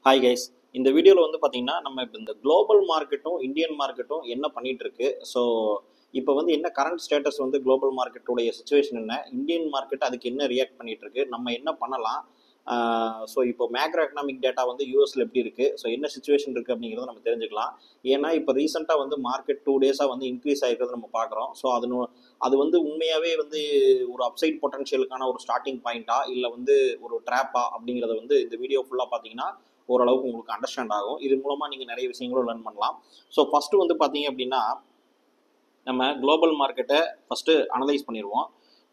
Hi guys. இந்த வீடியோவில் வந்து பார்த்தீங்கன்னா நம்ம இப்போ இந்த குளோபல் மார்க்கெட்டும் இந்தியன் மார்க்கெட்டும் என்ன பண்ணிட்டு இருக்கு. ஸோ இப்போ வந்து என்ன கரண்ட் ஸ்டேட்டஸ் வந்து குளோபல் மார்க்கெட்டுடைய சுச்சுவேஷன் என்ன, இந்தியன் மார்க்கெட் அதுக்கு என்ன ரியாக்ட் பண்ணிட்டு இருக்கு, நம்ம என்ன பண்ணலாம். ஸோ இப்போ மேக்ரோ எக்கனாமிக் டேட்டா வந்து யூஎஸ்ல எப்படி இருக்கு, ஸோ என்ன சுச்சுவேஷன் இருக்கு அப்படிங்கிறத நம்ம தெரிஞ்சுக்கலாம். ஏன்னா இப்போ ரீசெண்டாக வந்து மார்க்கெட் 2 டேஸாக வந்து இன்க்ரீஸ் ஆகிருக்கிறத நம்ம பார்க்குறோம். ஸோ அது வந்து உண்மையாகவே வந்து ஒரு அப்சைட் பொட்டன்ஷியலுக்கான ஒரு ஸ்டார்டிங் பாயிண்டா இல்லை வந்து ஒரு ட்ராப்பா அப்படிங்கிறத வந்து இந்த வீடியோ ஃபுல்லாக பார்த்தீங்கன்னா ஓரளவுக்கு உங்களுக்கு அண்டர்ஸ்டாண்ட் ஆகும். இது மூலமாக நீங்கள் நிறைய விஷயங்களும் லேர்ன் பண்ணலாம். ஸோ ஃபஸ்ட்டு வந்து பார்த்தீங்க அப்படின்னா நம்ம குளோபல் மார்க்கெட்டை ஃபஸ்ட்டு அனலைஸ் பண்ணிடுவோம்.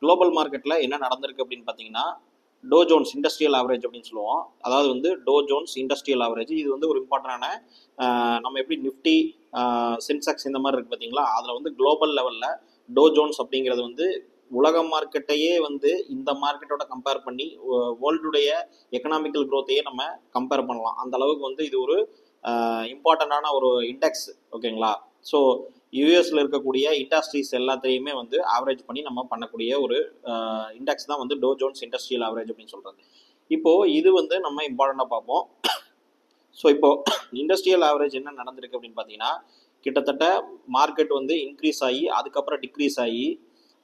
குளோபல் மார்க்கெட்டில் என்ன நடந்திருக்கு அப்படின்னு பார்த்தீங்கன்னா டோ ஜோன்ஸ் இண்டஸ்ட்ரியல் ஆவரேஜ் அப்படின்னு சொல்லுவோம். அதாவது வந்து டோ ஜோன்ஸ் இண்டஸ்ட்ரியல் ஆவரேஜ் இது வந்து ஒரு இம்பார்ட்டண்டான நம்ம எப்படி நிஃப்டி சென்செக்ஸ் இந்த மாதிரி இருக்குது பார்த்தீங்களா, அதில் வந்து குளோபல் லெவலில் டோ ஜோன்ஸ் அப்படிங்கிறது வந்து உலக மார்க்கெட்டையே வந்து இந்த மார்க்கெட்டோட கம்பேர் பண்ணி வேர்ல்டுடைய எக்கனாமிக்கல் க்ரோத்தையே நம்ம கம்பேர் பண்ணலாம். அந்த அளவுக்கு வந்து இது ஒரு இம்பார்ட்டண்டான ஒரு இண்டெக்ஸ். ஓகேங்களா. ஸோ யூஎஸ்ல இருக்கக்கூடிய இண்டஸ்ட்ரீஸ் எல்லாத்தையுமே வந்து ஆவரேஜ் பண்ணி நம்ம பண்ணக்கூடிய ஒரு இண்டெக்ஸ் தான் வந்து டோ ஜோன்ஸ் இண்டஸ்ட்ரியல் ஆவரேஜ் அப்படின்னு சொல்றது. இப்போ இது வந்து நம்ம இம்பார்ட்டண்டாக பார்ப்போம். ஸோ இப்போ இண்டஸ்ட்ரியல் ஆவரேஜ் என்ன நடந்திருக்கு அப்படின்னு பார்த்தீங்கன்னா கிட்டத்தட்ட மார்க்கெட் வந்து இன்க்ரீஸ் ஆகி அதுக்கப்புறம் டிக்ரீஸ் ஆகி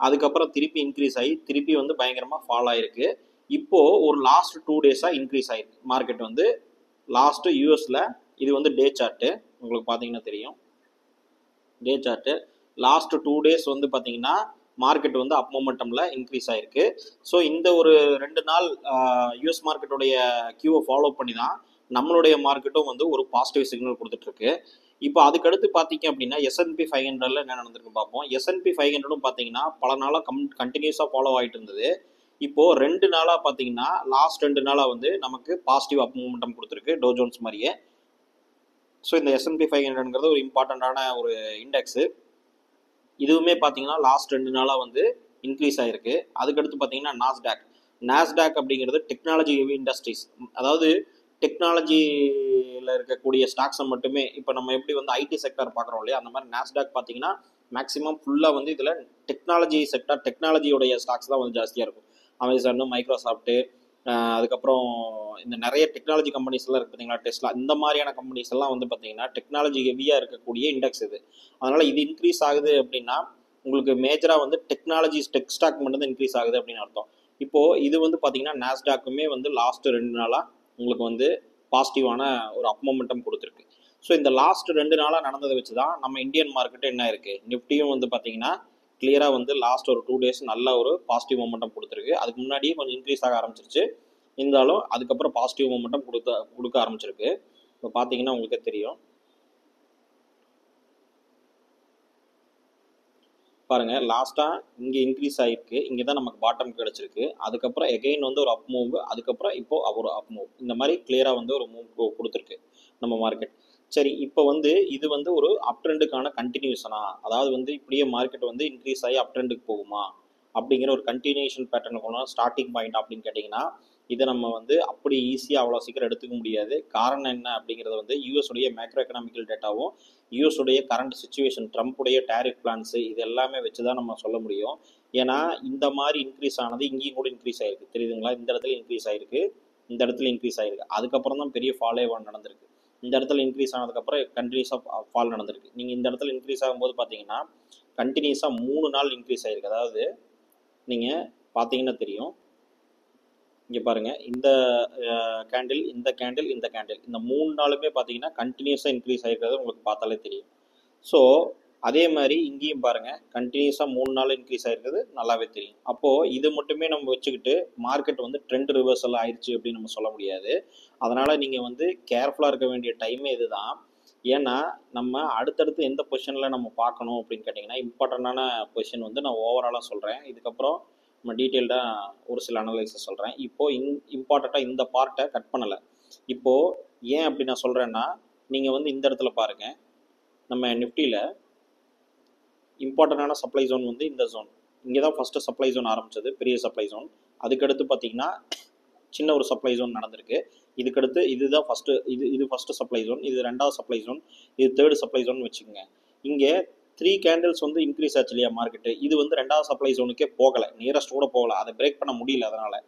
அதுக்கப்புறம் திருப்பி இன்க்ரீஸ் ஆகி திருப்பி வந்து பயங்கரமாக ஃபால் ஆயிருக்கு. இப்போ ஒரு லாஸ்ட் 2 டேஸாக இன்க்ரீஸ் ஆயிருக்கு மார்க்கெட் வந்து. லாஸ்ட் யூஎஸ்ல இது வந்து டே சார்ட்டு உங்களுக்கு பார்த்தீங்கன்னா தெரியும். டே சார்ட்டு லாஸ்ட் 2 டேஸ் வந்து பார்த்தீங்கன்னா மார்க்கெட் வந்து அப் மொமெண்டமில் இன்க்ரீஸ் ஆயிருக்கு. ஸோ இந்த ஒரு 2 நாள் யூஎஸ் மார்க்கெட்டுடைய கியூவை ஃபாலோ பண்ணி தான் நம்மளுடைய மார்க்கெட்டும் வந்து ஒரு பாசிட்டிவ் சிக்னல் கொடுத்துட்ருக்கு. இப்போ அதுக்கடுத்து பார்த்தீங்க அப்படின்னா S&P 500 என்ன நடந்திருக்கு பார்ப்போம். S&P 500 பார்த்தீங்கன்னா பல நாளாக கண்டினியூஸாக ஃபாலோ ஆகிட்டு இருந்தது. இப்போ 2 நாளாக பார்த்தீங்கன்னா லாஸ்ட் 2 நாளாக வந்து நமக்கு பாசிட்டிவ் அப் மூமெண்டம் கொடுத்துருக்கு டோ ஜோன்ஸ் மாதிரியே. ஸோ இந்த S&P 500ங்கிறது ஒரு இம்பார்ட்டண்ட்டான ஒரு இண்டெக்ஸு. இதுவுமே பார்த்தீங்கன்னா லாஸ்ட் 2 நாளாக வந்து இன்க்ரீஸ் ஆகிருக்கு. அதுக்கடுத்து பார்த்தீங்கன்னா நாஸ்டாக் அப்படிங்கிறது டெக்னாலஜி ஹெவி இண்டஸ்ட்ரீஸ், அதாவது டெக்னாலஜியில் இருக்கக்கூடிய ஸ்டாக்ஸை மட்டுமே. இப்போ நம்ம எப்படி வந்து ஐடி செக்டர் பார்க்குறோம் இல்லையா, அந்த மாதிரி நாஸ்டாக் பார்த்தீங்கன்னா மேக்ஸிமம் ஃபுல்லாக வந்து இதில் டெக்னாலஜி செக்டர், டெக்னாலஜியோடைய ஸ்டாக்ஸ் தான் வந்து ஜாஸ்தியாக இருக்கும். அமேசான், மைக்ரோசாஃப்ட்டு, அதுக்கப்புறம் இந்த நிறைய டெக்னாலஜி கம்பெனிஸ் எல்லாம் இருக்குது பார்த்தீங்களா, டெஸ்லா, இந்த மாதிரியான கம்பெனிஸ் எல்லாம் வந்து பார்த்தீங்கன்னா டெக்னாலஜி ஹெவியாக இருக்கக்கூடிய இண்டெக்ஸ் இது. அதனால் இது இன்க்ரீஸ் ஆகுது அப்படின்னா உங்களுக்கு மேஜராக வந்து டெக் ஸ்டாக் மட்டும் தான் இன்க்ரீஸ் ஆகுது அப்படின்னு அர்த்தம். இப்போது இது வந்து பார்த்தீங்கன்னா நாஸ்டாக்குமே வந்து லாஸ்ட் 2 நாளாக உங்களுக்கு வந்து பாசிட்டிவான ஒரு அப் மொமெண்டம் கொடுத்துருக்கு. ஸோ இந்த லாஸ்ட் 2 நாளாக நடந்ததை வச்சு தான் நம்ம இந்தியன் மார்க்கெட்டு என்ன இருக்குது, நிஃப்டியும் வந்து பார்த்தீங்கன்னா கிளியராக வந்து லாஸ்ட் ஒரு 2 டேஸ் நல்ல ஒரு பாசிட்டிவ் மொமெண்டம் கொடுத்துருக்கு. அதுக்கு முன்னாடியே கொஞ்சம் இன்க்ரீஸ் ஆக ஆரம்பிச்சிருச்சு, இருந்தாலும் அதுக்கப்புறம் பாசிட்டிவ் மொமெண்டம் கொடுக்க ஆரம்பிச்சிருக்கு. இப்போ பார்த்தீங்கன்னா உங்களுக்கே தெரியும். பாருங்க, லாஸ்ட்டாக இங்கே இன்க்ரீஸ் ஆகிருக்கு, இங்கே தான் நமக்கு பாட்டம் கிடச்சிருக்கு. அதுக்கப்புறம் எகெயின் வந்து ஒரு அப் மூவ், அதுக்கப்புறம் இப்போ ஒரு அப் மூவ், இந்த மாதிரி கிளியராக வந்து ஒரு மூவ் கொடுத்துருக்கு நம்ம மார்க்கெட். சரி, இப்போ வந்து இது வந்து ஒரு அப் ட்ரெண்டுக்கான கண்டினியூஷனா, அதாவது வந்து இப்படியே மார்க்கெட் வந்து இன்க்ரீஸ் ஆகி அப் ட்ரெண்டுக்கு போகுமா அப்படிங்கிற ஒரு கண்டினியூஷன் பேட்டர்ன் போனால் ஸ்டார்டிங் பாயிண்ட் அப்படின்னு கேட்டிங்கன்னா இதை நம்ம வந்து அப்படி ஈஸியாக அவ்வளோ சீக்கிரம் எடுத்துக்க முடியாது. காரணம் என்ன அப்படிங்கிறது வந்து யூஎஸுடைய மேக்ரோ எக்கனாமிக்கல் டேட்டாவும் யூஎஸுடைய கரண்ட் சுச்சுவேஷன், ட்ரம்ப்புடைய டேரிஃப் பிளான்ஸு, இது எல்லாமே வச்சு தான் நம்ம சொல்ல முடியும். ஏன்னா இந்த மாதிரி இன்க்ரீஸ் ஆனது இங்கேயும் கூட இன்க்ரீஸ் ஆகிருக்கு, தெரியுதுங்களா. இந்த இடத்துல இன்க்ரீஸ் ஆகிருக்கு, இந்த இடத்துல இன்க்ரீஸ் ஆகிருக்கு, அதுக்கப்புறம் தான் பெரிய ஃபாலே நடந்திருக்கு. இந்த இடத்துல இன்க்ரீஸ் ஆனதுக்கப்புறம் கண்டினியூஸாக ஃபால் நடந்திருக்கு. நீங்கள் இந்த இடத்துல இன்க்ரீஸ் ஆகும்போது பார்த்தீங்கன்னா கண்டினியூஸாக 3 நாள் இன்க்ரீஸ் ஆகிருக்கு. அதாவது நீங்கள் பார்த்தீங்கன்னா தெரியும், இங்கே பாருங்கள், இந்த கேண்டில், இந்த கேண்டில், இந்த கேண்டில், இந்த 3 நாளுமே பார்த்தீங்கன்னா கண்டினியூஸாக இன்க்ரீஸ் ஆகிருக்கிறது உங்களுக்கு பார்த்தாலே தெரியும். ஸோ அதே மாதிரி இங்கேயும் பாருங்கள், கண்டினியூஸாக 3 நாள் இன்க்ரீஸ் ஆகிருக்கிறது நல்லாவே தெரியும். அப்போது இது மட்டுமே நம்ம வச்சுக்கிட்டு மார்க்கெட் வந்து ட்ரெண்ட் ரிவர்சல் ஆயிடுச்சு அப்படின்னு நம்ம சொல்ல முடியாது. அதனால் நீங்கள் வந்து கேர்ஃபுல்லாக இருக்க வேண்டிய டைமே இதுதான். ஏன்னா நம்ம அடுத்தடுத்து எந்த பொசிஷனில் நம்ம பார்க்கணும் அப்படின்னு கேட்டிங்கன்னா இம்பார்ட்டண்ட்டான பொசிஷன் வந்து நான் ஓவராலாக சொல்கிறேன். இதுக்கப்புறம் நம்ம டீட்டெயில்டாக ஒரு சில அனலைஸை சொல்கிறேன். இப்போது இம்பார்ட்டண்ட்டாக இந்த பார்ட்டை கட் பண்ணலை. இப்போது ஏன் அப்படி நான் சொல்கிறேன்னா, நீங்கள் வந்து இந்த இடத்துல பாருங்கள், நம்ம நிஃப்டியில் இம்பார்ட்டண்டான சப்ளை ஜோன் வந்து இந்த ஜோன். இங்கே தான் ஃபஸ்ட்டு சப்ளை ஜோன் ஆரம்பித்தது, பெரிய சப்ளை ஜோன். அதுக்கடுத்து பார்த்தீங்கன்னா சின்ன ஒரு சப்ளை ஜோன் நடந்திருக்கு. இதுக்கடுத்து இதுதான் ஃபஸ்ட்டு, இது ஃபஸ்ட்டு சப்ளை ஜோன், இது 2வது சப்ளை ஜோன், இது 3rd சப்ளை ஜோன் வச்சுக்கோங்க. இங்கே 3 கேண்டில்ஸ் வந்து இன்க்ரீஸ் ஆச்சு இல்லையா மார்க்கெட்டு, இது வந்து 2வது சப்ளை ஜோனுக்கே போகலை, நியரஸ்ட் கூட போகலை, அதை பிரேக் பண்ண முடியல. அதனால்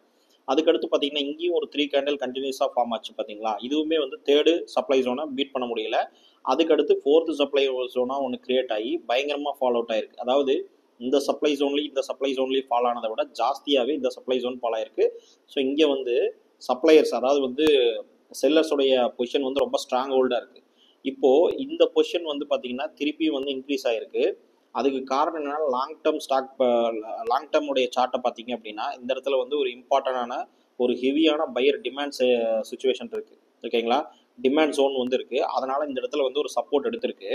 அதுக்கடுத்து பார்த்தீங்கன்னா இங்கேயும் ஒரு 3 கேண்டில் கண்டினியூஸாக ஃபார்ம் ஆச்சு பார்த்தீங்களா. இதுவுமே வந்து தேர்டு சப்ளை ஜோனை பீட் பண்ண முடியல. அதுக்கடுத்து ஃபோர்த்து சப்ளை ஜோனாக ஒன்று கிரியேட் ஆகி பயங்கரமாக ஃபாலோ அவுட் ஆயிருக்கு. அதாவது இந்த சப்ளை ஜோன்லேயும் ஃபாலோ ஆனதை விட ஜாஸ்தியாகவே இந்த சப்ளை ஜோன் ஃபாலோ ஆயிருக்கு. ஸோ இங்கே வந்து சப்ளையர்ஸ், அதாவது வந்து செல்லர்ஸோடைய பொசிஷன் வந்து ரொம்ப ஸ்ட்ராங் ஹோல்டாக இருக்குது. இப்போது இந்த பொசிஷன் வந்து பார்த்தீங்கன்னா திருப்பியும் வந்து இன்க்ரீஸ் ஆகிருக்கு. அதுக்கு காரணம் என்னன்னா லாங் டேர்ம் உடைய சார்ட்டை பார்த்தீங்க அப்படின்னா இந்த இடத்துல வந்து ஒரு இம்பார்ட்டண்டான ஒரு ஹெவியான பையர் டிமாண்ட் சுச்சுவேஷன் இருக்குது. ஓகேங்களா, டிமாண்ட் ஜோன் வந்து இருக்குது. அதனால் இந்த இடத்துல வந்து ஒரு சப்போர்ட் எடுத்திருக்கு.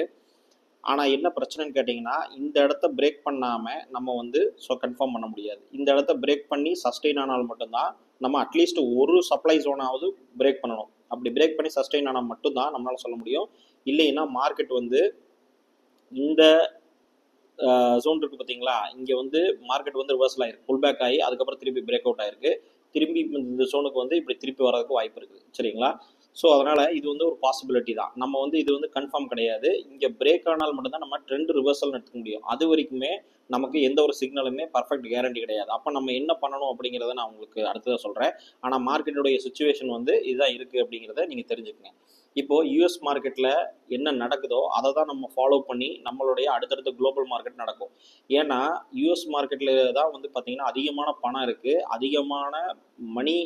ஆனால் என்ன பிரச்சனைன்னு கேட்டிங்கன்னா இந்த இடத்த பிரேக் பண்ணாமல் நம்ம வந்து கன்ஃபார்ம் பண்ண முடியாது. இந்த இடத்த பிரேக் பண்ணி சஸ்டெயின் ஆனால் மட்டும்தான் நம்ம அட்லீஸ்ட் ஒரு சப்ளை ஜோனாவது பிரேக் பண்ணணும். அப்படி பிரேக் பண்ணி சஸ்டெயின் ஆனால் மட்டும்தான் நம்மளால் சொல்ல முடியும். இல்லைன்னா மார்க்கெட் வந்து இந்த ஜோன் இருக்குது பார்த்தீங்களா, இங்கே வந்து மார்க்கெட் வந்து ரிவர்சல் ஆகிருக்கு, புல் பேக் ஆகி அதுக்கப்புறம் திருப்பி பிரேக் அவுட் ஆகிருக்கு. திரும்பி இந்த ஜோனுக்கு வந்து இப்படி திருப்பி வர்றதுக்கு வாய்ப்பு இருக்குது. சரிங்களா, ஸோ அதனால் இது வந்து ஒரு பாசிபிலிட்டி தான். நம்ம வந்து இது வந்து கன்ஃபார்ம் கிடையாது. இங்கே பிரேக் ஆனால் மட்டும்தான் நம்ம ட்ரெண்ட் ரிவர்சல் எடுத்துக்க முடியும். அது வரைக்குமே நமக்கு எந்த ஒரு சிக்னலுமே பர்ஃபெக்ட் கேரண்டி கிடையாது. அப்போ நம்ம என்ன பண்ணணும் அப்படிங்கிறத நான் உங்களுக்கு அடுத்ததாக சொல்கிறேன். ஆனால் மார்க்கெட்டுடைய சுச்சுவேஷன் வந்து இதுதான் இருக்குது அப்படிங்கிறத நீங்கள் தெரிஞ்சுக்கங்க. இப்போது யூஎஸ் மார்க்கெட்டில் என்ன நடக்குதோ அதை தான் நம்ம ஃபாலோ பண்ணி நம்மளுடைய அடுத்தடுத்த குளோபல் மார்க்கெட் நடக்கும். ஏன்னா யூஎஸ் மார்க்கெட்டில் தான் வந்து பார்த்திங்கன்னா அதிகமான பணம் இருக்குது, அதிகமான மணி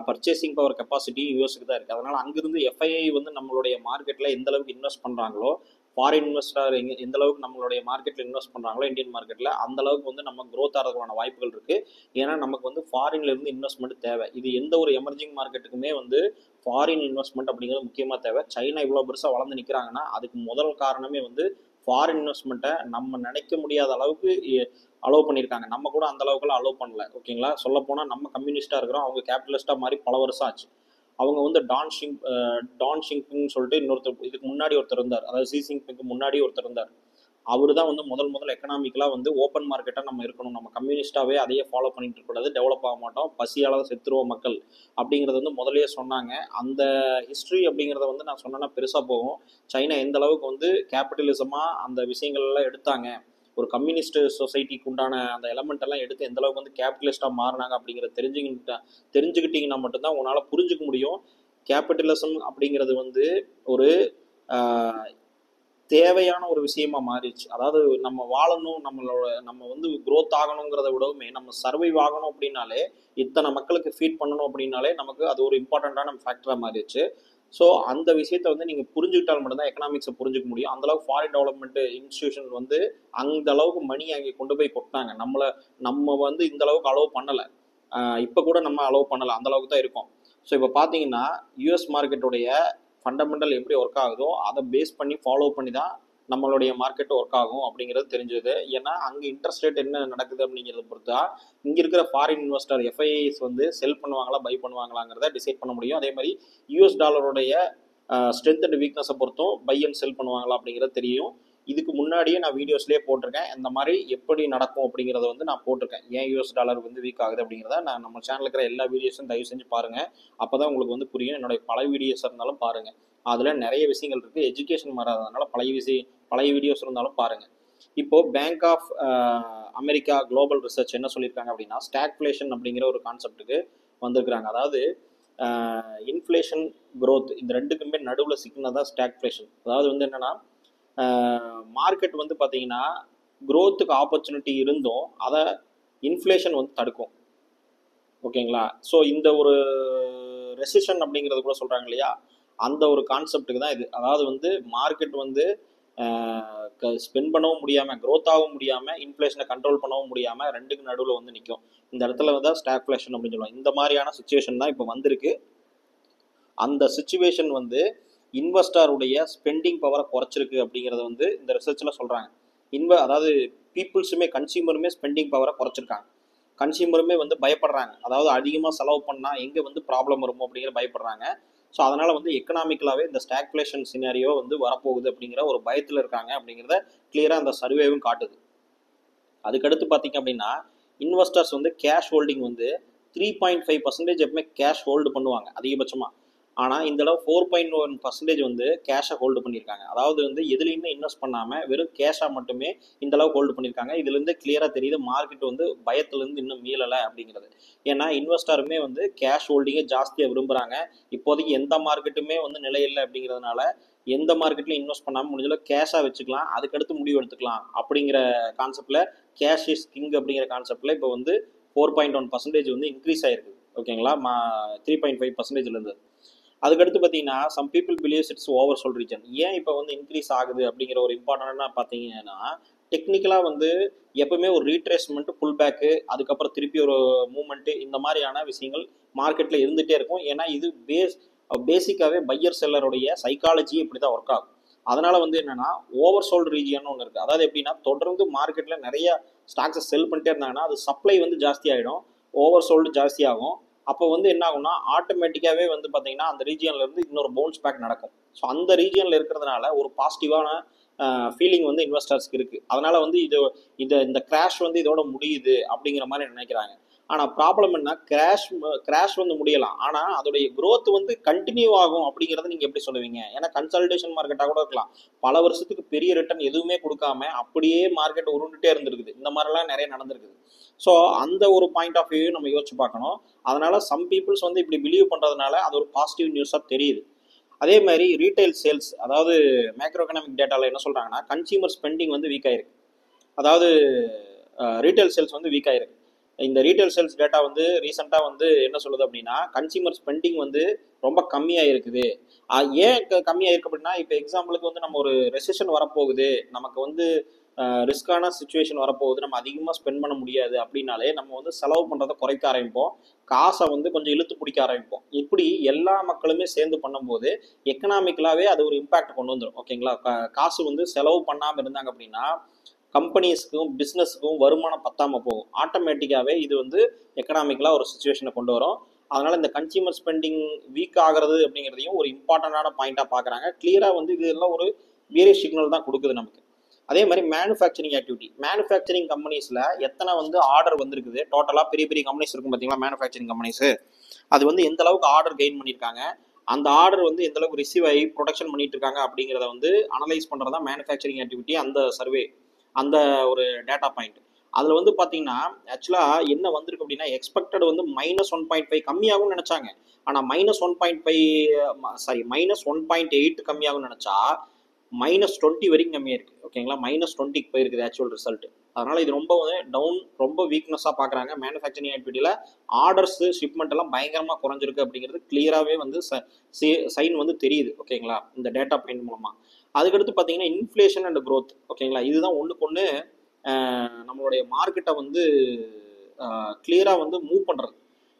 பர்ச்சேசிங் பவர் கெப்பாசிட்டி யூஎஸ்க்கு தான் இருக்குது. அதனால் அங்கிருந்து எஃப்ஐஐ வந்து நம்மளுடைய மார்க்கெட்டில் எந்த அளவுக்கு இன்வெஸ்ட் பண்ணுறாங்களோ, ஃபாரின் இன்வெஸ்டர் எந்த அளவுக்கு நம்மளுடைய மார்க்கெட்டில் இன்வெஸ்ட் பண்ணுறாங்களோ இந்தியன் மார்க்கெட்டில் அந்த அளவுக்கு வந்து நம்ம க்ரோத் ஆகிறதுக்கான வாய்ப்புகள் இருக்குது. ஏன்னா நமக்கு வந்து ஃபாரின்லேருந்து இன்வெஸ்ட்மெண்ட் தேவை. இது எந்த ஒரு எமர்ஜிங் மார்க்கெட்டுக்குமே வந்து ஃபாரின் இன்வெஸ்ட்மெண்ட் அப்படிங்கிறது முக்கியமாக தேவை. சைனா இவ்வளோ பெருசாக வளர்ந்து நிற்கிறாங்கன்னா அதுக்கு முதல் காரணமே வந்து ஃபாரின் இன்வெஸ்ட்மெண்ட்டை நம்ம நினைக்க முடியாத அளவுக்கு அலோவ் பண்ணியிருக்காங்க. நம்ம கூட அந்த அளவுக்குலாம் அலோவ் பண்ணல. ஓகேங்களா, சொல்லப்போனால் நம்ம கம்யூனிஸ்டாக இருக்கிறோம், அவங்க கேபிட்டலிஸ்டாக மாதிரி பல வருஷம் ஆச்சு. அவங்க வந்து டான் ஷிங்பிங்னு சொல்லிட்டு இன்னொருத்தர், இதுக்கு முன்னாடி ஒருத்தர் இருந்தார், அதாவது ஷி ஜின்பிங்க்கு முன்னாடி ஒருத்தர் இருந்தார். அவர் தான் வந்து முதல் எக்கனாமிக்கலாக வந்து ஓப்பன் மார்க்கெட்டாக நம்ம இருக்கணும், நம்ம கம்யூனிஸ்டாகவே அதையே ஃபாலோ பண்ணிட்டு இருக்கக்கூடாது, டெவலப் ஆக மாட்டோம், பசியால் தான் செத்துருவோம் மக்கள் அப்படிங்கிறது வந்து முதலையே சொன்னாங்க. அந்த ஹிஸ்ட்ரி அப்படிங்கிறத வந்து நான் சொன்னேன்னா பெருசாக போகும். சைனா எந்த அளவுக்கு வந்து கேபிட்டலிசமாக அந்த விஷயங்கள்லாம் எடுத்தாங்க, ஒரு கம்யூனிஸ்ட் சொசைட்டிக்கு உண்டான அந்த எலமெண்ட் எல்லாம் எடுத்து எந்த அளவுக்கு வந்து கேபிட்டலிஸ்டாக மாறினாங்க அப்படிங்கிறத தெரிஞ்சுக்கிட்டீங்கன்னா மட்டும்தான் உங்களால் புரிஞ்சுக்க முடியும். கேபிட்டலிசம் அப்படிங்கிறது வந்து ஒரு தேவையான ஒரு விஷயமா மாறிடுச்சு. அதாவது நம்ம வாழணும், நம்ம வந்து க்ரோத் ஆகணுங்கிறத விடவுமே நம்ம சர்வைவ் ஆகணும் அப்படின்னாலே, இத்தனை மக்களுக்கு ஃபீட் பண்ணணும் அப்படின்னாலே நமக்கு அது ஒரு இம்பார்ட்டண்ட்டான ஃபேக்டராக மாறிடுச்சு. ஸோ அந்த விஷயத்தை வந்து நீங்கள் புரிஞ்சுக்கிட்டால் மட்டும்தான் எக்கனாமிக்ஸை புரிஞ்சுக்க முடியும். அந்தளவுக்கு ஃபாரின் டெவலப்மெண்ட் இன்ஸ்டியூஷன் வந்து அந்த அளவுக்கு மணி அங்கே கொண்டு போய் கொட்டினாங்க. நம்ம வந்து இந்த அளவுக்கு அலோவ் பண்ணலை, இப்போ கூட நம்ம அலோவ் பண்ணலை, அந்தளவுக்கு தான் இருக்கும். ஸோ இப்போ பார்த்தீங்கன்னா யூஎஸ் மார்க்கெட்டுடைய ஃபண்டமெண்டல் எப்படி ஒர்க் ஆகுதோ அதை பேஸ் பண்ணி ஃபாலோ பண்ணி தான் நம்மளுடைய மார்க்கெட் ஒர்க் ஆகும் அப்படிங்கிறது தெரிஞ்சது. ஏன்னா அங்கே இன்ட்ரெஸ்ட் ரேட் என்ன நடக்குது அப்படிங்கிறத பொறுத்தா இங்கே இருக்கிற ஃபாரின் இன்வெஸ்டர் எஃப்ஐஐஸ் வந்து செல் பண்ணுவாங்களா பை பண்ணுவாங்களாங்கிறத டிசைட் பண்ண முடியும். அதே மாதிரி யூஎஸ் டாலருடைய ஸ்ட்ரென்த் அண்ட் வீக்னஸை பொறுத்தும் பை அண்ட் செல் பண்ணுவாங்களா அப்படிங்கிறது தெரியும். இதுக்கு முன்னாடியே நான் வீடியோஸ்லேயே போட்டிருக்கேன், இந்த மாதிரி எப்படி நடக்கும் அப்படிங்கிறத வந்து நான் போட்டிருக்கேன். ஏன் யூஎஸ் டாலர் வந்து வீக் ஆகுது அப்படிங்கிறத நான் நம்ம சேனலில் இருக்கிற எல்லா வீடியோஸும் தயவு செஞ்சு பாருங்கள். அப்போ தான் உங்களுக்கு வந்து புரியும். என்னுடைய பழைய வீடியோஸ் இருந்தாலும் பாருங்கள், அதில் நிறைய விஷயங்கள் இருக்குது. எஜுகேஷன் மாறாததுனால பழைய வீடியோஸ் இருந்தாலும் பாருங்கள். இப்போது Bank of America Global Research என்ன சொல்லியிருக்காங்க அப்படின்னா, ஸ்டாக்ஃப்ளேஷன் அப்படிங்கிற ஒரு கான்செப்ட்டுக்கு வந்திருக்கிறாங்க. அதாவது இன்ஃப்ளேஷன் க்ரோத் இந்த ரெண்டுக்குமே நடுவில் சிக்கினதான் ஸ்டாக்ஃப்ளேஷன். அதாவது வந்து என்னென்னா, மார்க்கெட் வந்து பார்த்தீங்கன்னா க்ரோத்துக்கு ஆப்பர்ச்சுனிட்டி இருந்தும் அதை இன்ஃப்ளேஷன் வந்து தடுக்கும். ஓகேங்களா, ஸோ இந்த ஒரு ரெசிஷன் அப்படிங்கிறது கூட சொல்கிறாங்க இல்லையா, அந்த ஒரு கான்செப்டுக்கு தான் இது. அதாவது வந்து மார்க்கெட் வந்து ஸ்பெண்ட் பண்ணவும் முடியாமல், க்ரோத் ஆகவும் முடியாமல், இன்ஃப்ளேஷனை கண்ட்ரோல் பண்ணவும் முடியாமல் ரெண்டுக்கு நடுவில் வந்து நிற்கும். இந்த இடத்துல தான் ஸ்டாக்ஃப்ளேஷன் அப்படின்னு சொல்லுவாங்க. இந்த மாதிரியான சுச்சுவேஷன் தான் இப்போ வந்திருக்கு. அந்த சுச்சுவேஷன் வந்து இன்வெஸ்டருடைய ஸ்பெண்டிங் பவரை குறைச்சிருக்கு அப்படிங்கிறத வந்து இந்த ரிசர்ச்சில் சொல்கிறாங்க. அதாவது பீப்புள்ஸுமே கன்சியூமருமே ஸ்பெண்டிங் பவரை குறைச்சிருக்காங்க. கன்சியூமருமே வந்து பயப்படுறாங்க, அதாவது அதிகமாக செலவு பண்ணால் எங்கே வந்து ப்ராப்ளம் வருமோ அப்படிங்கிற பயப்படுறாங்க. ஸோ அதனால் வந்து எக்கனாமிக்கலாகவே இந்த ஸ்டாக்ஃப்ளேஷன் சினாரியோ வந்து வரப்போகுது அப்படிங்கிற ஒரு பயத்தில் இருக்காங்க அப்படிங்கிறத கிளியராக அந்த சர்வேவும் காட்டுது. அதுக்கடுத்து பார்த்தீங்க அப்படின்னா இன்வெஸ்டர்ஸ் வந்து கேஷ் ஹோல்டிங் வந்து 3.5% எப்பவுமே கேஷ் ஹோல்டு பண்ணுவாங்க அதிகபட்சமாக. ஆனால் இந்த அளவு 4.1% வந்து கேஷை ஹோல்டு பண்ணியிருக்காங்க. அதாவது வந்து எதுலேயுமே இன்வெஸ்ட் பண்ணாமல் வெறும் கேஷாக மட்டுமே இந்த அளவு ஹோல்டு பண்ணியிருக்காங்க. இதுலேருந்து கிளியராக தெரியுது மார்க்கெட் வந்து பயத்துலேருந்து இன்னும் மீளலை அப்படிங்கிறது. ஏன்னா இன்வெஸ்டருமே வந்து கேஷ் ஹோல்டிங்கை ஜாஸ்தியாக விரும்புகிறாங்க. இப்போதைக்கு எந்த மார்க்கெட்டுமே வந்து நிலையில்லை அப்படிங்கிறதுனால எந்த மார்க்கெட்லையும் இன்வெஸ்ட் பண்ணாமல் முடிஞ்சளவு கேஷாக வச்சுக்கலாம், அதுக்கடுத்து முடிவு எடுத்துக்கலாம் அப்படிங்கிற கான்செப்டில் கேஷ் இஸ் கிங் அப்படிங்கிற கான்செப்டில் இப்போ வந்து 4.1% வந்து இன்க்ரீஸ் ஆகிருக்கு. ஓகேங்களா, 3.5%லேருந்து. அதுக்கடுத்து பார்த்தீங்கன்னா some people believes it's over sold region. ஏன் இப்போ வந்து இன்க்ரீஸ் ஆகுது அப்படிங்கிற ஒரு இம்பார்ட்டண்டாக பார்த்தீங்கன்னா, டெக்னிக்கலாக வந்து எப்பவுமே ஒரு ரீட்ரேஸ்மெண்ட், புல் பேக்கு, அதுக்கப்புறம் திருப்பி ஒரு மூவ்மெண்ட்டு, இந்த மாதிரியான விஷயங்கள் மார்க்கெட்டில் இருந்துகிட்டே இருக்கும். ஏன்னா இது பேசிக்காகவே பையர் செல்லருடைய சைக்காலஜி இப்படி தான் ஒர்க் ஆகும். அதனால் வந்து என்னென்னா ஓவர் சோல்டு ரீஜியன் ஒன்று இருக்குது. அதாவது எப்படின்னா தொடர்ந்து மார்க்கெட்டில் நிறைய ஸ்டாக்ஸை செல் பண்ணிட்டே இருந்தாங்கன்னா அது சப்ளை வந்து ஜாஸ்தி ஆகிடும், ஓவர் சோல்டு ஜாஸ்தி ஆகும். அப்போ வந்து என்ன ஆகும்னா ஆட்டோமேட்டிக்காகவே வந்து பார்த்தீங்கன்னா அந்த ரீஜியன்லேருந்து இன்னொரு பவுன்ஸ் பேக் நடக்கும். ஸோ அந்த ரீஜியனில் இருக்கிறதுனால ஒரு பாசிட்டிவான ஃபீலிங் வந்து இன்வெஸ்டர்ஸ்க்கு இருக்குது. அதனால் வந்து இந்த கிராஷ் வந்து இதோட முடியுது அப்படிங்கிற மாதிரி நினைக்கிறாங்க. ஆனால் ப்ராப்ளம் என்ன, கிராஷ் வந்து முடியலாம், ஆனால் அதோடைய க்ரோத் வந்து கண்டினியூ ஆகும் அப்படிங்கிறத நீங்கள் எப்படி சொல்லுவீங்க? ஏன்னா கன்சல்டேஷன் மார்க்கெட்டாக கூட இருக்கலாம், பல வருஷத்துக்கு பெரிய ரிட்டர்ன் எதுவுமே கொடுக்காம அப்படியே மார்க்கெட் உருண்டுட்டே இருந்திருக்குது. இந்த மாதிரிலாம் நிறைய நடந்திருக்குது. ஸோ அந்த ஒரு பாயிண்ட் ஆஃப் வியூ நம்ம யோசிச்சு பார்க்கணும். அதனால் சம் பீப்புள்ஸ் வந்து இப்படி பிலீவ் பண்ணுறதுனால அது ஒரு பாசிட்டிவ் நியூஸாக தெரியுது. அதே மாதிரி ரீட்டைல் சேல்ஸ், அதாவது மேக்ரோ எக்கனாமிக் டேட்டாவில் என்ன சொல்கிறாங்கன்னா கன்சியூமர் ஸ்பெண்டிங் வந்து வீக் ஆயிருக்கு. அதாவது ரீட்டைல் சேல்ஸ் வந்து வீக் ஆயிருக்கு. இந்த ரீட்டைல் சேல்ஸ் டேட்டா வந்து ரீசெண்டாக வந்து என்ன சொல்லுது அப்படின்னா கன்சியூமர் ஸ்பெண்டிங் வந்து ரொம்ப கம்மியாக இருக்குது. ஏன் கம்மியாக இருக்குது அப்படின்னா, இப்போ எக்ஸாம்பிளுக்கு வந்து நம்ம ஒரு ரெசிஷன் வரப்போகுது, நமக்கு வந்து ரிஸ்கான சுச்சுவேஷன் வரப்போகுது, நம்ம அதிகமாக ஸ்பெண்ட் பண்ண முடியாது அப்படின்னாலே நம்ம வந்து செலவு பண்ணுறதை குறைக்க ஆரம்பிப்போம், காசை வந்து கொஞ்சம் இழுத்து பிடிக்க ஆரம்பிப்போம். இப்படி எல்லா மக்களுமே சேர்ந்து பண்ணும்போது எக்கனாமிக்கலாகவே அது ஒரு இம்பேக்ட் கொண்டு வந்துடும். ஓகேங்களா, காசு வந்து செலவு பண்ணாமல் இருந்தாங்க அப்படின்னா கம்பெனிஸ்க்கும் பிஸ்னஸுக்கும் வருமானம் பத்தாமல் போகும். ஆட்டோமேட்டிக்காகவே இது வந்து எக்கனாமிக்கலாக ஒரு சுச்சுவேஷனை கொண்டு வரும். அதனால் இந்த கன்சியூமர் ஸ்பெண்டிங் வீக் ஆகிறது அப்படிங்கிறதையும் ஒரு இம்பார்ட்டண்டான பாயிண்டாக பார்க்குறாங்க. கிளியராக வந்து இதெல்லாம் ஒரு வேரியஸ் சிக்னல் தான் கொடுக்குது நமக்கு. அதே மாதிரி மேனுஃபேக்சரிங் ஆக்டிவிட்டி, மேனுஃபேக்சரிங் கம்பெனிஸில் எத்தனை வந்து ஆர்டர் வந்திருக்குது, டோட்டலாக பெரிய பெரிய கம்பெனிஸ் இருக்கும் பார்த்தீங்களா மேனுஃபேக்சரிங் கம்பெனிஸு, அது வந்து எந்த அளவுக்கு ஆர்டர் கெயின் பண்ணியிருக்காங்க, அந்த ஆர்டர் வந்து எந்த அளவுக்கு ரிசீவ் ஆகி ப்ரொடக்ஷன் பண்ணிட்டு இருக்காங்க அப்படிங்கிறத வந்து அனலைஸ் பண்ணுறது தான் மேனுஃபேக்சரிங் ஆக்டிவிட்டி. அந்த சர்வே, அந்த ஒரு டேட்டா பாயிண்ட் அதில் வந்து பார்த்தீங்கன்னா ஆக்சுவலாக என்ன வந்திருக்கு அப்படின்னா எக்ஸ்பெக்டட் வந்து -1.5 கம்மியாகும்னு நினச்சாங்க. ஆனால் -1.8 கம்மியாகும்னு நினச்சா -20 வரைக்கும் கம்மியாக இருக்குது. ஓகேங்களா, -20க்கு போயிருக்குது ஆக்சுவல் ரிசல்ட். அதனால் இது ரொம்ப ரொம்ப வீக்னஸாக பார்க்குறாங்க. மேனுஃபேக்சரிங் ஆக்டிவிட்டியில் ஆர்டர்ஸு ஷிப்மெண்ட் எல்லாம் பயங்கரமாக குறைஞ்சிருக்கு அப்படிங்கிறது கிளியராகவே வந்து சைன் வந்து தெரியுது. ஓகேங்களா, இந்த டேட்டா பாயிண்ட் மூலமாக. அதுக்கடுத்து பார்த்தீங்கன்னா இன்ஃப்ளேஷன் அண்ட் க்ரோத். ஓகேங்களா, இதுதான் ஒன்றுக்கு ஒன்று நம்மளுடைய மார்க்கெட்டை வந்து கிளியராக வந்து மூவ் பண்ணுறது.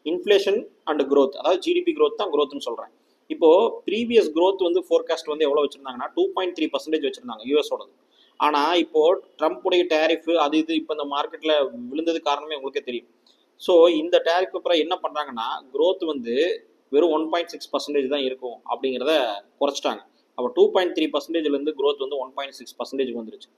இன்ஃப்ளேஷன் அண்ட் க்ரோத், அதாவது ஜிடிபி க்ரோத் தான் க்ரோத்னு சொல்கிறேன். இப்போது ப்ரீவியஸ் க்ரோத் வந்து ஃபோர்காஸ்ட் வந்து எவ்வளோ வச்சுருந்தாங்கன்னா 2.3% வச்சுருந்தாங்க யூஎஸோடது. ஆனால் இப்போது ட்ரம்ப்புடைய டேரிஃபு அது இது இப்போ இந்த மார்க்கெட்டில் விழுந்தது காரணமே உங்களுக்கே தெரியும். ஸோ இந்த டேரிஃப் அப்புறம் என்ன பண்ணுறாங்கன்னா க்ரோத் வந்து வெறும் 1.6% தான் இருக்கும் அப்படிங்கிறத குறைச்சிட்டாங்க. அப்போ 2.3%லேருந்து க்ரோத் வந்து 1.6% வந்துருச்சு.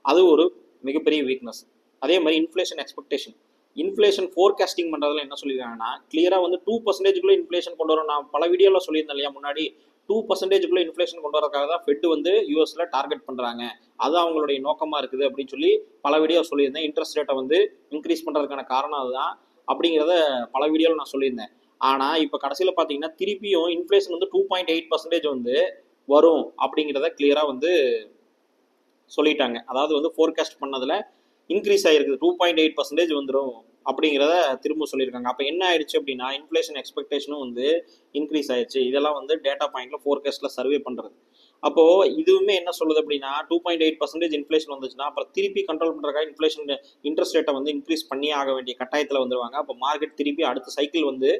அது ஒரு மிகப்பெரிய வீக்னஸ். அதே மாதிரி இன்ஃப்ளேஷன் எக்ஸ்பெக்டேஷன், இன்ஃப்ளேஷன் ஃபோர்காஸ்டிங் பண்ணுறதுல என்ன சொல்லியிருக்காங்கன்னா கிளியராக வந்து 2%க்குள்ளே இன்ஃப்ளேஷன் கொண்டு வரும். நான் பல வீடியோவில் சொல்லியிருந்தேன் இல்லையா முன்னாடி, 2%க்குள்ளே இன்ஃப்ளேஷன் கொண்டு வரதுக்காக தான் ஃபெட் வந்து யூஎஸில் டார்கெட் பண்ணுறாங்க, அது அவங்களுடைய நோக்கமாக இருக்குது அப்படின்னு சொல்லி பல வீடியோ சொல்லியிருந்தேன். இன்ட்ரெஸ்ட் ரேட்டை வந்து இன்க்ரீஸ் பண்ணுறதுக்கான காரணம் அதுதான் அப்படிங்கிறத பல வீடியோவில் நான் சொல்லியிருந்தேன். ஆனால் இப்போ கடைசியில் பார்த்தீங்கன்னா திருப்பியும் இன்ஃப்ளேஷன் வந்து 2.8% வந்து வரும் அப்படிங்கிறத கிளியராக வந்து சொல்லிட்டாங்க. அதாவது வந்து ஃபோர்காஸ்ட் பண்ணதில் இன்க்ரீஸ் ஆகிருக்குது, 2.8% வந்துடும் அப்படிங்கிறத திரும்ப சொல்லியிருக்காங்க. அப்போ என்ன ஆயிடுச்சு அப்படின்னா இன்ஃப்ளேஷன் எக்ஸ்பெக்டேஷனும் வந்து இன்க்ரீஸ் ஆயிடுச்சு. இதெல்லாம் வந்து டேட்டா பாயிண்ட்ல ஃபோர்காஸ்ட்ல சர்வே பண்ணுறது. அப்போது இதுவுமே என்ன சொல்லுது அப்படின்னா 2.8% இன்ஃப்ளேஷன் வந்துச்சுன்னா அப்புறம் திருப்பி கண்ட்ரோல் பண்ணுறக்காக இன்ஃப்ளேஷன் இன்ட்ரெஸ்ட் ரேட்டை வந்து இன்க்ரீஸ் பண்ணி ஆக வேண்டிய கட்டாயத்தில் வந்துடுவாங்க. அப்போ மார்க்கெட் திருப்பி அடுத்த சைக்கிள் வந்து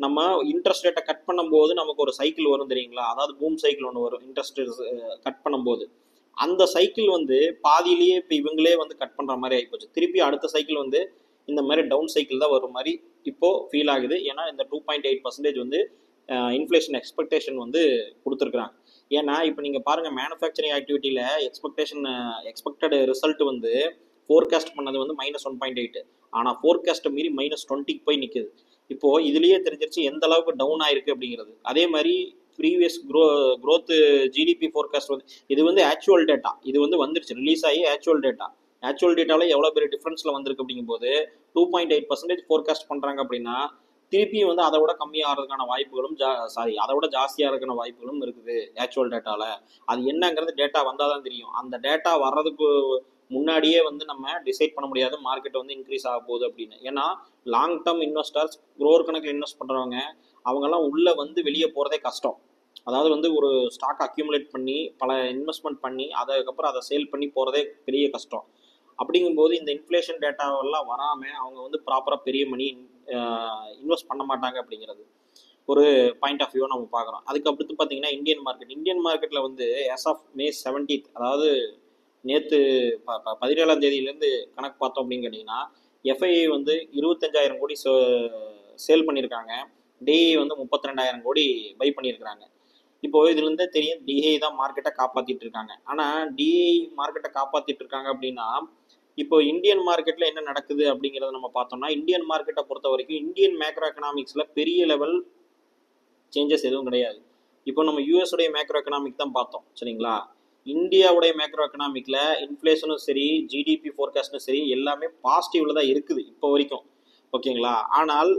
நம்ம இன்ட்ரெஸ்ட் ரேட்டை கட் பண்ணும்போது நமக்கு ஒரு சைக்கிள் வரும் தெரியுங்களா, அதாவது பூம் சைக்கிள் ஒன்று வரும் இன்ட்ரெஸ்ட் கட் பண்ணும்போது. அந்த சைக்கிள் வந்து பாதியிலேயே இப்போ இவங்களே வந்து கட் பண்ணுற மாதிரி ஆகிப்போச்சு. திருப்பி அடுத்த சைக்கிள் வந்து இந்த மாதிரி டவுன் சைக்கிள் தான் வரும் மாதிரி இப்போது ஃபீல் ஆகுது. ஏன்னா இந்த 2.8% வந்து இன்ஃப்ளேஷன் எக்ஸ்பெக்டேஷன் வந்து கொடுத்துருக்குறாங்க. ஏன்னா இப்போ நீங்கள் பாருங்கள் மேனுஃபேக்சரிங் ஆக்டிவிட்டியில் எக்ஸ்பெக்டட் ரிசல்ட் வந்து ஃபோர்காஸ்ட் பண்ணது வந்து -1.8, ஆனால் ஃபோர்காஸ்ட்டை மீறி -20க்கு போய் நிற்குது. இப்போது இதுலேயே தெரிஞ்சிருச்சு எந்த அளவுக்கு டவுன் ஆயிருக்கு அப்படிங்கிறது. அதே மாதிரி ப்ரீவியஸ் க்ரோத் ஜிடிபி ஃபோர்காஸ்ட் வந்து இது வந்து ஆக்சுவல் டேட்டா, இது வந்து வந்துருச்சு, ரிலீஸ் ஆகி ஆக்சுவல் டேட்டாவில் எவ்வளோ பெரிய டிஃப்ரென்ஸில் வந்திருக்கு அப்படிங்கும்போது 2.8% ஃபோர்காஸ்ட் பண்ணுறாங்க அப்படின்னா திருப்பியும் வந்து அதை விட கம்மியாகிறதுக்கான வாய்ப்புகளும் அதை விட ஜாஸ்தியாக இருக்கிற வாய்ப்புகளும் இருக்குது ஆக்சுவல் டேட்டாவில். அது என்னங்கிறது டேட்டா வந்தால் தான் தெரியும். அந்த டேட்டா வர்றதுக்கு முன்னாடியே வந்து நம்ம டிசைட் பண்ண முடியாது மார்க்கெட் வந்து இன்க்ரீஸ் ஆக போகுது அப்படின்னு. ஏன்னா லாங் டேர்ம் இன்வெஸ்டர்ஸ் குரோர் கணக்கில் இன்வெஸ்ட் பண்ணுறவங்க அவங்கெல்லாம் உள்ளே வந்து வெளியே போகிறதே கஷ்டம். அதாவது வந்து ஒரு ஸ்டாக் அக்யூமுலேட் பண்ணி பல இன்வெஸ்ட்மெண்ட் பண்ணி அதுக்கப்புறம் அதை சேல் பண்ணி போகிறதே பெரிய கஷ்டம். அப்படிங்கும்போது இந்த இன்ஃப்ளேஷன் டேட்டாவெல்லாம் வராமல் அவங்க வந்து ப்ராப்பராக பெரிய மணி இன்வெஸ்ட் பண்ண மாட்டாங்க அப்படிங்கிறது ஒரு பாயிண்ட் ஆஃப் வியூ நம்ம பார்க்குறோம். அதுக்கு அடுத்து பார்த்தீங்கன்னா இந்தியன் மார்க்கெட்டில் வந்து as of May 17th, அதாவது நேற்று 17ஆம் தேதியிலேருந்து கணக்கு பார்த்தோம் அப்படின்னு கேட்டிங்கன்னா எஃப்ஐஐ வந்து 25,000 கோடி சேல் பண்ணியிருக்காங்க. டிஐ வந்து 32,000 கோடி பை பண்ணியிருக்கிறாங்க. இப்போ இதுலேருந்தே தெரியும் டிஐ தான் மார்க்கெட்டை காப்பாற்றிட்டு இருக்காங்க. ஆனால் டிஐ மார்க்கெட்டை காப்பாற்றிட்டு இருக்காங்க அப்படின்னா இப்போ இந்தியன் மார்க்கெட்டில் என்ன நடக்குது அப்படிங்கிறத நம்ம பார்த்தோம்னா இந்தியன் மார்க்கெட்டை பொறுத்த வரைக்கும் இந்தியன் மேக்ரோ எக்கனாமிக்ஸில் பெரிய லெவல் சேஞ்சஸ் எதுவும் கிடையாது. இப்போ நம்ம யூஎஸோடைய மேக்ரோ எக்கனாமிக் தான் பார்த்தோம், சரிங்களா? இந்தியாவுடைய மேக்ரோ எக்கனாமிக்கில் இன்ஃப்ளேஷனும் சரி ஜிடிபி ஃபோர்காஸ்டும் சரி எல்லாமே பாசிட்டிவ்ல தான் இருக்குது இப்போ வரைக்கும், ஓகேங்களா? ஆனால்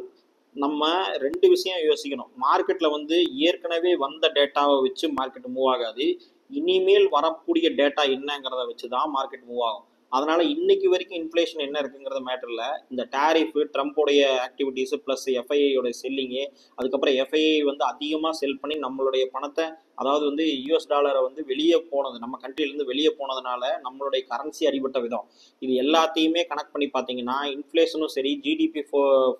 நம்ம ரெண்டு விஷயம் யோசிக்கணும். மார்க்கெட்டில் வந்து ஏற்கனவே வந்த டேட்டாவை வச்சு மார்க்கெட் மூவ் ஆகாது, இனிமேல் வரக்கூடிய டேட்டா என்னங்கிறத வச்சு தான் மார்க்கெட் மூவ் ஆகும். அதனால இன்னைக்கு வரைக்கும் இன்ஃப்ளேஷன் என்ன இருக்குங்கிறது மேட்டரில் இந்த டேரிஃபு, ட்ரம்ப்போடைய ஆக்டிவிட்டீஸு ப்ளஸ் எஃப்ஐஐயோட செல்லிங்கு, அதுக்கப்புறம் எஃப்ஐஐ வந்து அதிகமாக செல் பண்ணி நம்மளுடைய பணத்தை, அதாவது வந்து யூஎஸ் டாலரை வந்து வெளியே போனது, நம்ம கண்ட்ரிலேருந்து வெளியே போனதுனால நம்மளுடைய கரன்சி அடிபட்ட விதம், இது எல்லாத்தையுமே கனெக்ட் பண்ணி பார்த்தீங்கன்னா இன்ஃப்ளேஷனும் சரி ஜிடிபி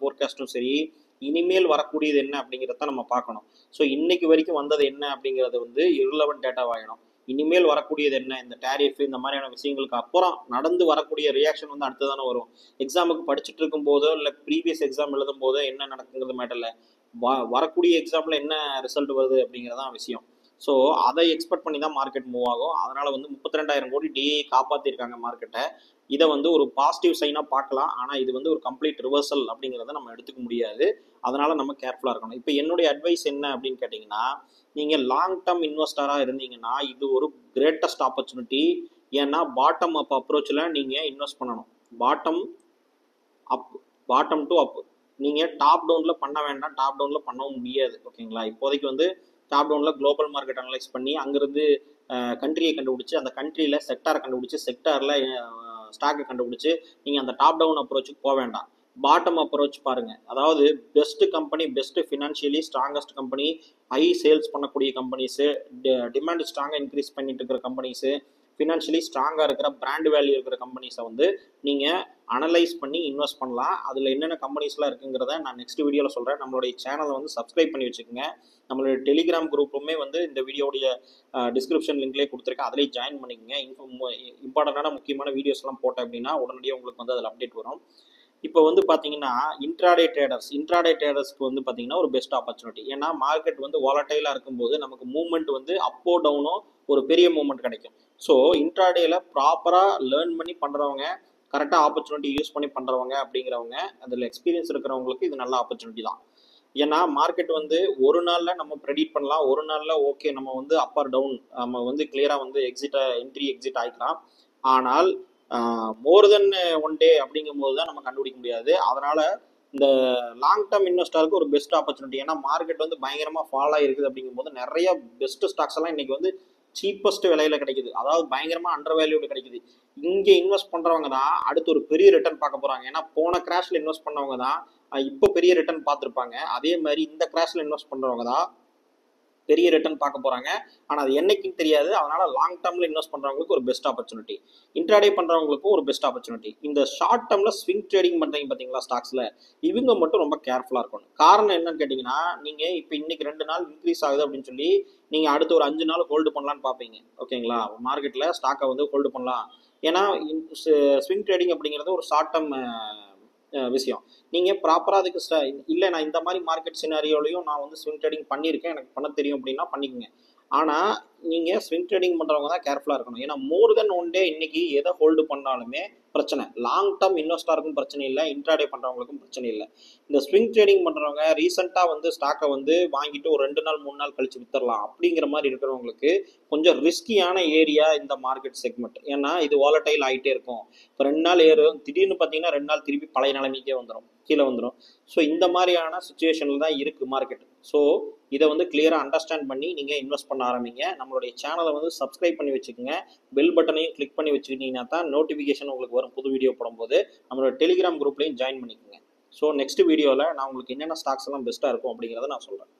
ஃபோர்காஸ்ட்டும் சரி இனிமேல் வரக்கூடியது என்ன அப்படிங்கிறத நம்ம பார்க்கணும். ஸோ இன்னைக்கு வரைக்கும் வந்தது என்ன அப்படிங்கிறது வந்து இர்ரிலவென்ட் டேட்டாவாகிடும். இனிமேல் வரக்கூடியது என்ன, இந்த டேரிஃப் இந்த மாதிரியான விஷயங்களுக்கு அப்புறம் நடந்து வரக்கூடிய ரியாக்ஷன் வந்து அடுத்து தானே வரும். எக்ஸாமுக்கு படிச்சுட்டு இருக்கும் போதோ இல்லை ப்ரீவியஸ் எக்ஸாம் எழுதும் போதோ என்ன நடக்குங்கிறது மேட்டர்ல வரக்கூடிய எக்ஸாமில் என்ன ரிசல்ட் வருது அப்படிங்கிறதான் விஷயம். ஸோ அதை எக்ஸ்பெக்ட் பண்ணி தான் மார்க்கெட் மூவ் ஆகும். அதனால வந்து 32,000 கோடி டிஏ காப்பாற்றிருக்காங்க மார்க்கெட்டை. இதை வந்து ஒரு பாசிட்டிவ் சைனாக பார்க்கலாம். ஆனால் இது வந்து ஒரு கம்ப்ளீட் ரிவர்சல் அப்படிங்கிறத நம்ம எடுத்துக்க முடியாது. அதனால நம்ம கேர்ஃபுல்லாக இருக்கணும். இப்போ என்னுடைய அட்வைஸ் என்ன அப்படின்னு கேட்டிங்கன்னா, நீங்கள் லாங் டேர்ம் இன்வெஸ்டராக இருந்தீங்கன்னா இது ஒரு கிரேட்டஸ்ட் ஆப்பர்ச்சுனிட்டி. ஏன்னா பாட்டம் அப் அப்ரோச்சில் நீங்கள் இன்வெஸ்ட் பண்ணணும். Bottom to up. நீங்கள் டாப் டவுனில் பண்ண வேண்டாம், டாப் டவுனில் பண்ணவும் முடியாது, ஓகேங்களா? இப்போதைக்கு வந்து டாப் டவுனில் குளோபல் மார்க்கெட் அனலைஸ் பண்ணி அங்கேருந்து கண்ட்ரியை கண்டுபிடிச்சி அந்த கண்ட்ரியில் செக்டாரை கண்டுபிடிச்சி செக்டாரில் ஸ்டாக்கை கண்டுபிடிச்சி நீங்கள் அந்த டாப் டவுன் அப்ரோச்சுக்கு போக வேண்டாம். பாட்டம் அப்ரோச் பாருங்கள். அதாவது best company, best financially strongest company, high sales பண்ணக்கூடிய கம்பெனிஸு, டிமாண்ட் ஸ்ட்ராங்காக இன்க்ரீஸ் பண்ணிட்டு இருக்கிற கம்பெனிஸு, ஃபினான்ஷியலி ஸ்ட்ராங்காக இருக்கிற பிராண்ட் வேல்யூ இருக்கிற கம்பெனிஸை வந்து நீங்கள் அனலைஸ் பண்ணி இன்வெஸ்ட் பண்ணலாம். அதில் என்னென்ன கம்பெனிஸ்லாம் இருக்குங்கிறத நான் நெக்ஸ்ட் வீடியோவில் சொல்கிறேன். நம்மளுடைய சேனலை வந்து சப்ஸ்கிரைப் பண்ணி வச்சுக்கோங்க. நம்மளுடைய டெலிகிராம் குரூப்புமே வந்து இந்த வீடியோடைய டிஸ்கிரிப்ஷன் லிங்க்லேயே கொடுத்துருக்கேன், அதிலே ஜாயின் பண்ணிக்கோங்க. இம்பார்ட்டண்டான முக்கியமான வீடியோஸ்லாம் போட்டேன் அப்படின்னா உடனடியாக உங்களுக்கு வந்து அதில் அப்டேட் வரும். இப்போ வந்து பார்த்தீங்கன்னா இன்ட்ராடே ட்ரேடர்ஸ்க்கு வந்து பார்த்தீங்கன்னா ஒரு பெஸ்ட் ஆப்பர்ச்சுனிட்டி. ஏன்னா மார்க்கெட் வந்து வாலட்டைலாக இருக்கும்போது நமக்கு மூவ்மெண்ட் வந்து அப்போ டவுனோ ஒரு பெரிய மூவ்மெண்ட் கிடைக்கும். ஸோ இன்ட்ராடேல ப்ராப்பராக லேர்ன் பண்ணி பண்ணுறவங்க, கரெக்டாக ஆப்பர்ச்சுனிட்டி யூஸ் பண்ணி பண்ணுறவங்க அப்படிங்கிறவங்க, அதில் எக்ஸ்பீரியன்ஸ் இருக்கிறவங்களுக்கு இது நல்ல ஆப்பர்ச்சுனிட்டி தான். ஏன்னா மார்க்கெட் வந்து ஒரு நாளில் நம்ம ப்ரெடிக்ட் பண்ணலாம், ஒரு நாளில் ஓகே நம்ம வந்து அப் ஆர் டவுன் நம்ம வந்து கிளியராக வந்து என்ட்ரி எக்ஸிட் ஆகிக்கலாம். ஆனால் மோர் தென் ஒன் டே அப்படிங்கும்போது தான் நம்ம கண்டுபிடிக்க முடியாது. அதனால இந்த லாங் டேர்ம் இன்வெஸ்டருக்கு ஒரு பெஸ்ட் ஆப்பர்ச்சுனிட்டி. ஏன்னா மார்க்கெட் வந்து பயங்கரமாக ஃபால் ஆகிருக்குது அப்படிங்கும்போது நிறைய பெஸ்ட் ஸ்டாக்ஸ் எல்லாம் இன்னைக்கு வந்து சீப்பஸ்ட் விலையில கிடைக்குது, அதாவது பயங்கரமாக அண்டர் வேல்யூடு கிடைக்குது. இங்கே இன்வெஸ்ட் பண்ணுறவங்க தான் அடுத்து ஒரு பெரிய ரிட்டர்ன் பார்க்க போகிறாங்க. ஏன்னா போன கிராஷில் இன்வெஸ்ட் பண்ணவங்க தான் இப்போ பெரிய ரிட்டர்ன் பார்த்துருப்பாங்க. அதே மாதிரி இந்த கிராஷில் இன்வெஸ்ட் பண்ணுறவங்க தான் பெரிய ரிட்டர்ன் பார்க்க போகிறாங்க. ஆனால் அது என்னைக்குன்னு தெரியாது. அதனால் லாங் டேர்மில் இன்வெஸ்ட் பண்ணுறவங்களுக்கு ஒரு பெஸ்ட் ஆப்பர்ச்சுனிட்டி, இன்ட்ராடே பண்ணுறவங்களுக்கும் ஒரு பெஸ்ட் ஆப்பர்ச்சுனிட்டி. இந்த ஷார்ட் டேர்மில் ஸ்விங் ட்ரேடிங் பண்ணுறீங்க பார்த்தீங்களா ஸ்டாக்ஸில், இவங்க மட்டும் ரொம்ப கேர்ஃபுல்லாக இருக்கணும். காரணம் என்னன்னு கேட்டிங்கன்னா, நீங்கள் இப்போ இன்னைக்கு 2 நாள் இன்க்ரீஸ் ஆகுது அப்படின்னு சொல்லி நீங்கள் அடுத்து ஒரு 5 நாள் ஹோல்டு பண்ணலான்னு பார்ப்பீங்க, ஓகேங்களா? மார்க்கெட்டில் ஸ்டாக்கை வந்து ஹோல்டு பண்ணலாம். ஏன்னா ஸ்விங் ட்ரேடிங் அப்படிங்கிறது ஒரு ஷார்ட் டேர்ம் விஷயம். நீங்கள் ப்ராப்பராக அதுக்கு இல்லை நான் இந்த மாதிரி மார்க்கெட் சினாரியோலையும் நான் வந்து ஸ்விங் ட்ரேடிங் பண்ணியிருக்கேன், எனக்கு பண்ண தெரியும் அப்படின்னா பண்ணிக்கோங்க. ஆனால் நீங்கள் ஸ்விங் ட்ரேடிங் பண்ணுறவங்க தான் கேர்ஃபுல்லாக இருக்கணும். ஏன்னா மோர் தென் ஒன் டே இன்னைக்கு எதை ஹோல்டு பண்ணாலுமே பிரச்சனை. லாங் டேர்ம் இன்வெஸ்டருக்கும் பிரச்சனை இல்லை, இன்ட்ராடே பண்ணுறவங்களுக்கும் பிரச்சனை இல்லை. இந்த ஸ்விங் ட்ரேடிங் பண்ணுறவங்க ரீசெண்டாக வந்து ஸ்டாக்கை வந்து வாங்கிட்டு ஒரு 2 நாள் 3 நாள் கழிச்சு வித்துடலாம் அப்படிங்கிற மாதிரி இருக்கிறவங்களுக்கு கொஞ்சம் ரிஸ்கியான ஏரியா இந்த மார்க்கெட் செக்மெண்ட். ஏன்னா இது வாலடைல் ஆகிட்டே இருக்கும். இப்போ 2 நாள் ஏறும், திடீர்னு பார்த்தீங்கன்னா 2 நாள் திருப்பி பழைய நிலைமைக்கே வந்துடும், கீழே வந்துடும். ஸோ இந்த மாதிரியான சுச்சுவேஷனில் தான் இருக்குது மார்க்கெட். ஸோ இதை வந்து கிளியராக அண்டர்ஸ்டாண்ட் பண்ணி நீங்கள் இன்வெஸ்ட் பண்ண ஆரம்பிங்க. நம்மளுடைய சேனலை வந்து சப்ஸ்கிரைப் பண்ணி வச்சுக்கோங்க, பெல் பட்டனையும் கிளிக் பண்ணி வச்சுக்கிட்டீங்கன்னா தான் நோட்டிஃபிகேஷன் உங்களுக்கு வரும் புது வீடியோ போடும்போது. நம்மளோட டெலிகிராம் குரூப்லையும் ஜாயின் பண்ணிக்கோங்க. ஸோ நெக்ஸ்ட் வீடியோவில் நான் உங்களுக்கு என்னென்ன ஸ்டாக்ஸ் எல்லாம் பெஸ்ட்டாக இருக்கும் அப்படிங்கிறத நான் சொல்கிறேன்.